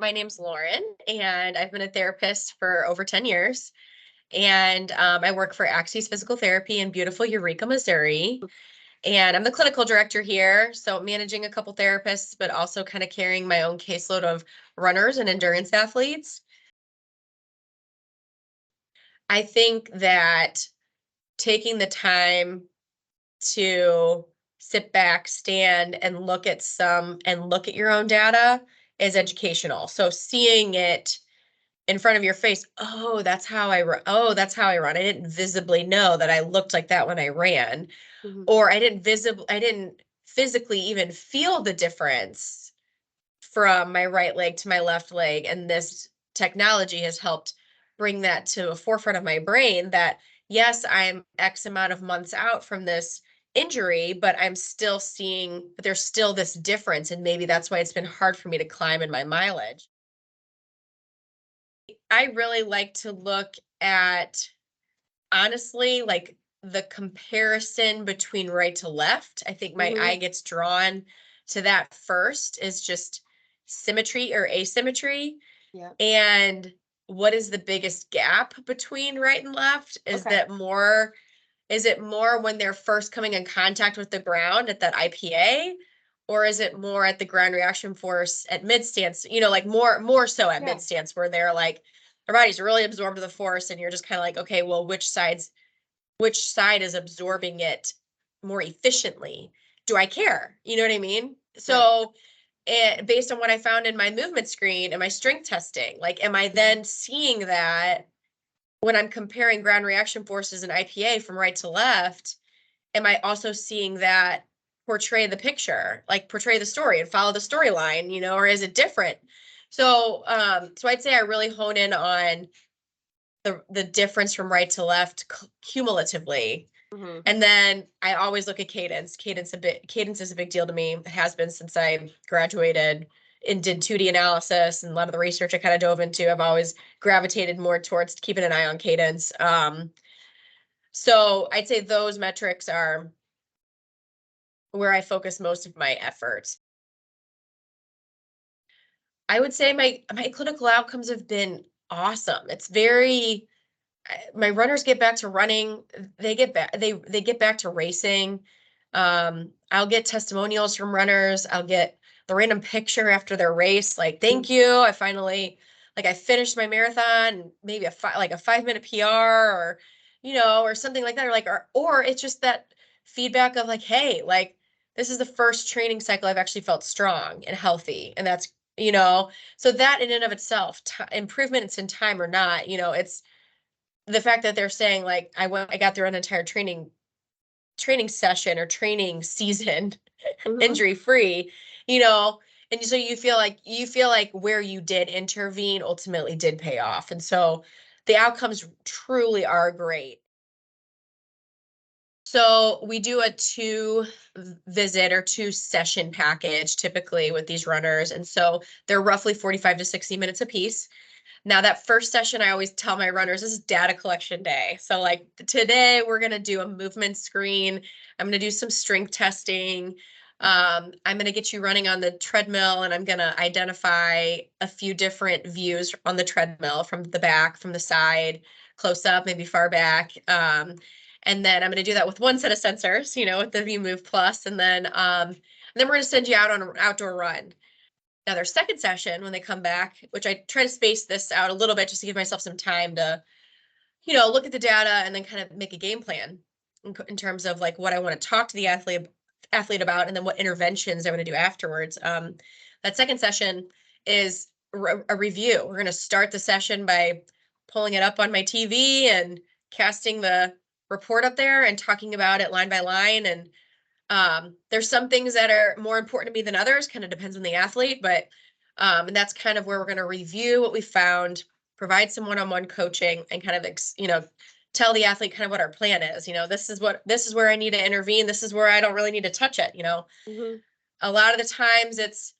my name's Lauren, and I've been a therapist for over 10 years. And I work for Axis Physical Therapy in beautiful Eureka, Missouri. And I'm the clinical director here, so managing a couple therapists, but also kind of carrying my own caseload of runners and endurance athletes. I think that taking the time to sit back, stand, and look at your own data is educational. So seeing it in front of your face, oh, that's how I run. Oh, that's how I run. I didn't visibly know that I looked like that when I ran, or I didn't physically even feel the difference from my right leg to my left leg. And this technology has helped bring that to a forefront of my brain that yes, I'm X amount of months out from this injury, but there's still this difference. And maybe that's why it's been hard for me to climb in my mileage. I really like to look at, honestly, like the comparison between right to left. I think my eye gets drawn to that first, is just symmetry or asymmetry. Yeah. And what is the biggest gap between right and left? Is it more when they're first coming in contact with the ground at that IPA? Or is it more at the ground reaction force at mid stance, like more so at mid stance, where they're like, their body's really absorbed the force, and you're just kind of like, okay, well, which side is absorbing it more efficiently? Do I care? You know what I mean? So based on what I found in my movement screen and my strength testing, like, am I then seeing that when I'm comparing ground reaction forces and IPA from right to left? Am I also seeing that portray the picture, like portray the story and follow the storyline, or is it different? So I'd say I really hone in on the difference from right to left cumulatively. And then I always look at cadence. Cadence is a big deal to me. It has been since I graduated and did 2D analysis, and a lot of the research I kind of dove into. I've always gravitated more towards keeping an eye on cadence. So I'd say those metrics are where I focus most of my efforts. I would say my clinical outcomes have been awesome. It's very, my runners get back to running. They get back to racing. I'll get testimonials from runners. I'll get the random picture after their race, like, thank you, I finally, like, I finished my marathon, maybe a 5-minute PR, or or something like that, or it's just that feedback of like, hey, like, this is the first training cycle I've actually felt strong and healthy, and that's so that in and of itself, improvements in time or not, it's the fact that they're saying, like, I got through an entire training session or training season injury free, and so you feel like where you did intervene ultimately did pay off. And so the outcomes truly are great. So we do a 2-visit or 2-session package typically with these runners. And so they're roughly 45 to 60 minutes a piece. Now, that first session, I always tell my runners, this is data collection day. So like today, we're going to do a movement screen. I'm going to do some strength testing. I'm going to get you running on the treadmill, and I'm going to identify a few different views on the treadmill, from the back, from the side, close up, maybe far back. And then I'm going to do that with one set of sensors, with the VMove Plus. And then we're going to send you out on an outdoor run. Now, their second session, when they come back, which I try to space this out a little bit just to give myself some time to, look at the data and then kind of make a game plan in terms of like what I want to talk to the athlete about, and then what interventions I want to do afterwards. That second session is a review. We're going to start the session by pulling it up on my TV and casting the report up there and talking about it line by line. And there's some things that are more important to me than others, kind of depends on the athlete, but and that's kind of where we're going to review what we found, provide some one-on-one coaching, and kind of, tell the athlete kind of what our plan is. This is where I need to intervene. This is where I don't really need to touch it. A lot of the times it's,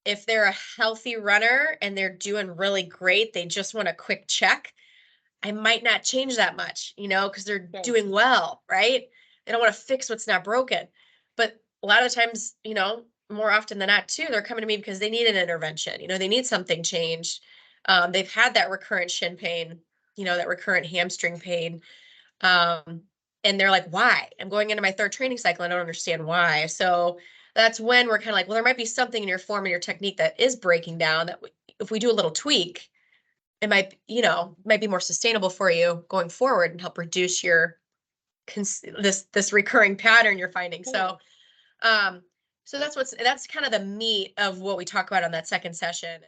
if they're a healthy runner and they're doing really great, they just want a quick check, I might not change that much, because they're doing well, right? They don't want to fix what's not broken. But a lot of times, more often than not too, they're coming to me because they need an intervention. They need something changed. They've had that recurrent shin pain, that recurrent hamstring pain. And they're like, why? I'm going into my third training cycle. I don't understand why. So that's when we're kind of like, well, there might be something in your form and your technique that is breaking down that if we do a little tweak, it might be more sustainable for you going forward and help reduce your this recurring pattern you're finding. So, so that's kind of the meat of what we talk about on that second session.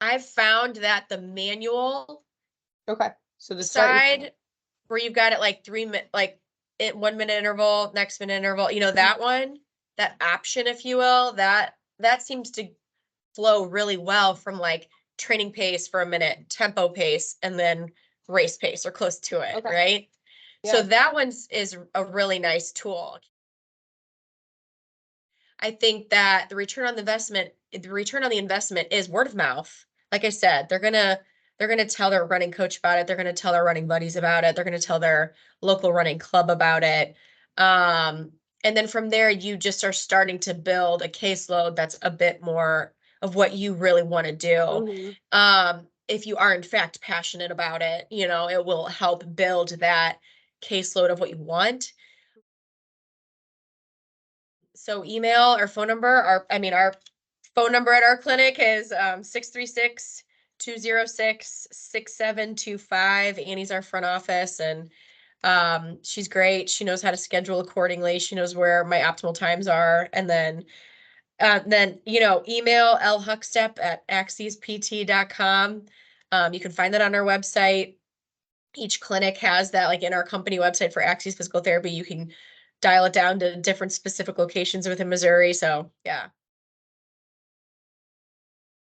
I've found that the manual Okay. So the side where you've got it like 1 minute interval, next minute interval, that one, that option, if you will, that seems to flow really well from like training pace for a minute, tempo pace, and then race pace or close to it, Okay. right? Yeah. So that is a really nice tool. I think that the return on the investment is word of mouth. Like I said, they're gonna tell their running coach about it. They're gonna tell their running buddies about it. They're gonna tell their local running club about it. And then from there, you just are starting to build a caseload that's a bit more of what you really want to do. If you are in fact passionate about it, it will help build that caseload of what you want. So email or phone number, our phone number at our clinic is 636-206-6725. Annie's our front office, and she's great. She knows how to schedule accordingly. She knows where my optimal times are. And then email lhuckstep@axiespt.com. You can find that on our website. Each clinic has that, like in our company website for Axies Physical Therapy, you can dial it down to different specific locations within Missouri. So yeah.